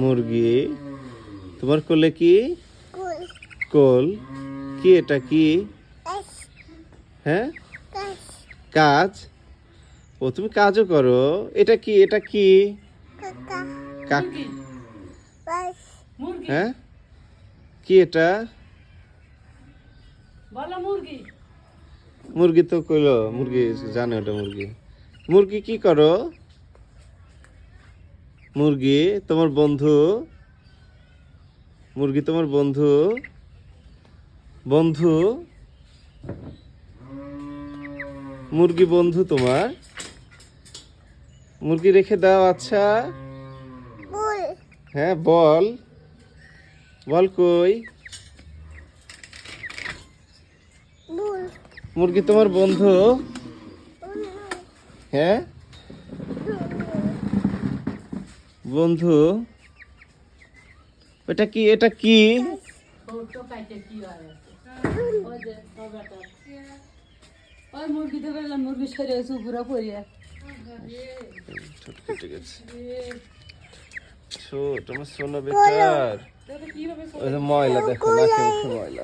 মুরগি। তোমার কোলে কি? কোল। কি এটা কি? হ্যাঁ, কাজ। ও তুমি কাজও করো। এটা কি? এটা কি? হ্যাঁ, কি এটা? মুরগি তো কইলো, মুরগি জানে ওটা মুরগি। মুরগি কি করো? মুরগি তোমার বন্ধু? মুরগি তোমার বন্ধু? বন্ধু? মুরগি বন্ধু তোমার? মুরগি রেখে দাও। আচ্ছা, হ্যাঁ বল। বল কই? মুরগি তোমার বন্ধু? হ্যাঁ, বন্ধু। এটা কি? এটা কি? মুরগি তো বললাম মুরগি সেরে পুরো পরিয়া ছোট কেটে গেছে। ছোট আমার সোনা বেটার। ময়লা দেখো, নাকে মুখে ময়লা।